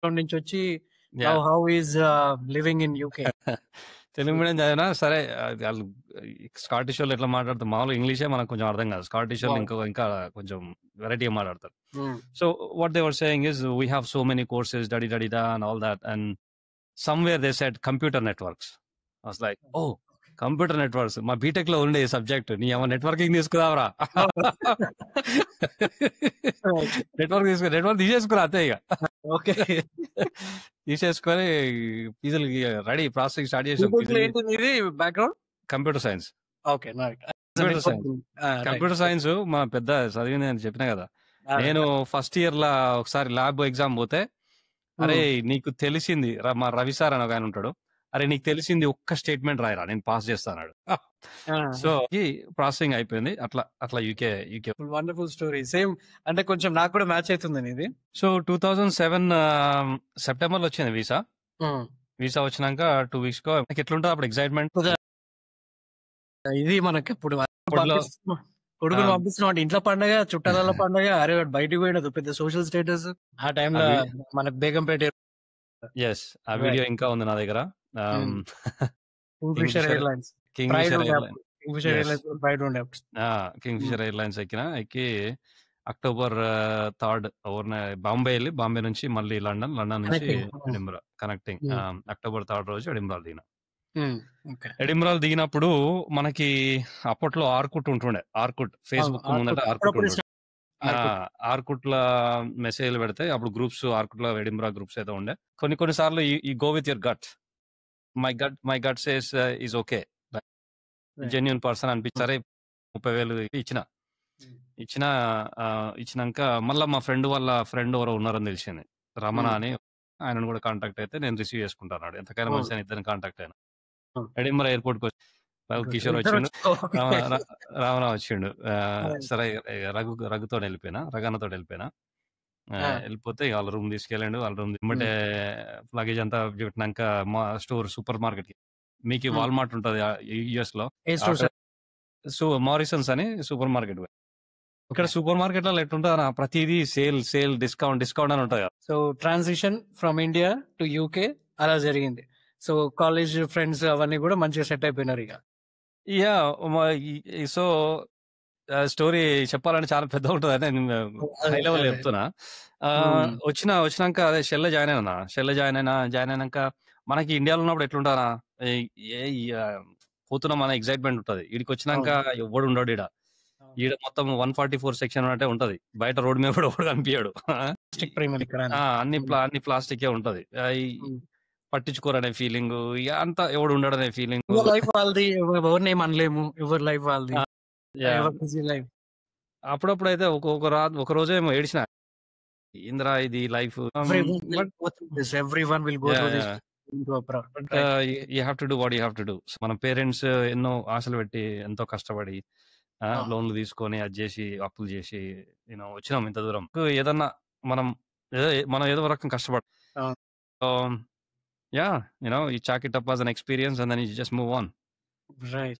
నుంచి వచ్చి now yeah! How is living in UK. Telugu medium చదివినా సరే ఆళ్ళు స్కాటిషోళ్ళు ఎట్లా మాట్లాడతారు మామూలుగా ఇంగ్లీషే మనకు కొంచెం అర్థం కాదు. స్కాటిషోళ్ళు అవును. ఇంకా కొంచెం వెరైటీగా మాట్లాడతారు. Hmm. So what they were saying is we have so many courses డా and all that and somewhere they said computer networks. I was like oh! Computer networks మా బీటెక్‌లో ఉండే సబ్జెక్ట్. నీ అమ్మ నెట్వర్కింగ్ తీసుకుందాంరా. రైట్. నెట్వర్క్ తీసేసుకురా అంతే ఇగ. ఓకే. తీసేసుకొని ఫీజులు రెడీ ప్రాసెసింగ్ స్టార్ట్ చేసాం. బీటెక్‌లో ఫీజులు ఏంటి మీది background? Computer science. Okay. Right. Computer science. Networking. Right. Computer science మా పెద్ద చదివింది అని చెప్పినా కదా! నేను రైట్. ఫస్ట్ ఇయర్‌ల ఒకసారి ల్యాబ్ ఎగ్జామ్ పోతే, హ్మ్. "అరేయ్! నీకు తెలిసింది" మా రవి సార్ అని ఒకాయన ఉంటాడు. "అరేయ్! నీకు తెలిసింది ఒక్క స్టేట్మెంట్ రాయరా నేను పాస్ చేస్తా" అన్నాడు. ఆ! సో, ఈ ప్రాసెసింగ్ అయిపోయింది. అట్లా యూకే వండర్‌ఫుల్ స్టోరీ. సేమ్ అంటే కొంచెం నాకు కూడా మ్యాచ్ అయితుందండి ఇది. సో, 2007 సెప్టెంబర్‌లో వచ్చింది వీసా. హ్మ్. వీసా వచ్చినాక 2 వీక్స్‌కో ఎట్లుంటది అప్పుడు ఎక్సైట్‌మెంట్. ఇది మనకిప్పుడు అప్పట్లో కొడుకుని ఆహ్, పంపిస్తున్నాం అంటే ఇంట్లో పండగ, చుట్టాలలో పండగ. అరే వాడు బయటికి పోయిండు పెద్ద సోషల్ స్టేటస్. ఆ ఆ టైంలో వి మనకు బేగంపేట యెస్. ఆ వీడియో రైట్. ఇంకా ఉంది నా దగ్గర. హ్మ్. ఆహ్, Kingfisher Kingfisher airlines. Pride Kingfisher ఉండే ఎయిర్‌లైన్ అప్పుడు. Kingfisher yes. ఎయిర్‌లైన్స్ ప్రైడ్ ఉండే అప్పుడు. ఆ! హ్మ్. కింగ్‌ఫిషర్ ఎయిర్‌లైన్స్ ఎక్కి అక్టోబర్ 3 బాంబే ఎళ్లి బాంబే నుంచి మళ్ళీ లండన్, లండన్ నుంచి కనెక్టింగ్. హ్మ్. ఎడింబరా కనెక్టింగ్. హ్మ్. అక్టోబర్ 3 రోజు ఎడింబరాలో దిగినా. హ్మ్. ఓకే. ఎడింబరాలో దిగినప్పుడు మనకి అప్పట్లో ఆర్కుట్ ఉంటుండే. ఆర్కుట్ అవును. ఫేస్‌బుక్ ముందట ఆర్కుట్ ఆర్కుట్ అప్పుడప్పుడే ఉంటుండే. ఆ! ఆర్కుట్. ఆర్కుట్‌ల మెసేజ్‌లు పెడితే అప్పుడు గ్రూప్స్ ఆర్కుట్‌లో ఎడింబరా గ్రూప్స్ ఏదో ఉండే. కొన్ని సార్లు you go with your gut. My gut says is okay. Right. Genuine person అనిపించి హ్మ్. సరే 30,000 ఇచ్చిన. హ్మ్. ఇచ్చినా ఇచ్చినంక మళ్ళా మా ఫ్రెండ్ వాళ్ళ ఫ్రెండ్ ఎవరో ఉన్నారని తెలిసింది. రమణ హ్మ్. అని ఆయనను కూడా కాంటాక్ట్ అయితే నేను రిసీవ్ చేసుకుంటా అన్నాడు. ఎంతకైనా హ్మ్. మంచిదని ఇద్దరిని కాంటాక్ట్ అయినా. హ్మ్. ఎడింబరా ఎయిర్‌పోర్ట్‌కొచ్చి రఘు గుడ్. కిషోర్ వచ్చిండు. ఓకే. రామ ర రావణ వచ్చిండు. రైట్. సరే రఘుతోనెళ్ళిపోయినా. రఘన్నతోటెళ్ళిపోయినా. ఆ! ఎళ్ళిపోతే ఇగ వాళ్ళ రూమ్ తీసుకెళ్ళిండు. వాళ్ళ రూమ్ ఎమ్మటే హ్మ్. లగేజ్ అంతా పెట్టినంక సూపర్ మార్కెట్‌కి మీకు హ్మ్. వాల్‌మార్ట్ ఉంటది యూఎస్‌లో. ఏ స్టోర్ అక్కడ సార్? మారిసన్స్ అని సూపర్ మార్కెట్. ఇక్కడ ఓకే. సూపర్ మార్కెట్‌లలో ఎట్లుంటదన్నా ప్రతీదీ సేల్, డిస్కౌంట్ అని ఉంటది కదా! So transition from India to UK అలా జరిగింది. సో కాలేజ్ ఫ్రెండ్స్ అవన్నీ కూడా మంచిగా సెట్ అయిపోయినారిగ. యాహ్! మ ఈ ఈ సో, స్టోరీ చెప్పాలంటే చాలా పెద్దగుంటదని నేను హై అదే. లెవెల్‌లో అదే. చెప్తున్నా. హ్మ్. వచ్చినంక అదే షెల్‌లో జాయిన్ అయినా. జాయిన్ అయినంక మనకి ఇండియాలో ఉన్నప్పుడు ఎట్లుంటదన్నా ఈ ఏ ఆహ్, పోతున్నాం అనే ఎక్సైట్‌మెంట్ ఉంటది. ఈడికొచ్చినంక అవును. ఎవ్వడు ఉండడీడ. అవును. ఈడ మొత్తం 144 సెక్షన్ అన్నట్టే ఉంటది. బయట రోడ్ మీద కూడా ఎవడు కనిపియడు. స్టిక్ ప్రీమియం ఇక్కడ ఆ! అని. హ్మ్. అన్ని ప్లాస్టికే ఉంటది. హ్మ్. పట్టించుకోరనే ఫీలింగు, ఇగ అంతా ఎవడు ఉండడనే ఫీలింగు. ఎవరి లైఫ్ వాళ్ళది. ఎవరినేమి అనలేము. ఎవరి లైఫ్ వాళ్ళది. ఆ! యాహ్! ఎవరి బిజీ లైఫ్. అప్పుడప్పుడైతే ఒక రోజేమో ఏడిచిన. ఏందిరా ఇది life. Everyone will but go through this. Everyone will go through this yeah! Into abroad. But right. You have to do what you have to do. మన పేరెంట్స్ ఎన్నో ఆశలు పెట్టి, ఎంతో కష్టపడి అవును. లోన్‌లు తీసుకొని, అది జేసి, అప్పులు జేసి వచ్చినాం ఇంత దూరం. ఏదన్నా మనం మనం ఏదో ఒక రకంగా కష్టపడాలి. అవును. So, yeah! You chalk it up as an experience and then you just move on. Right.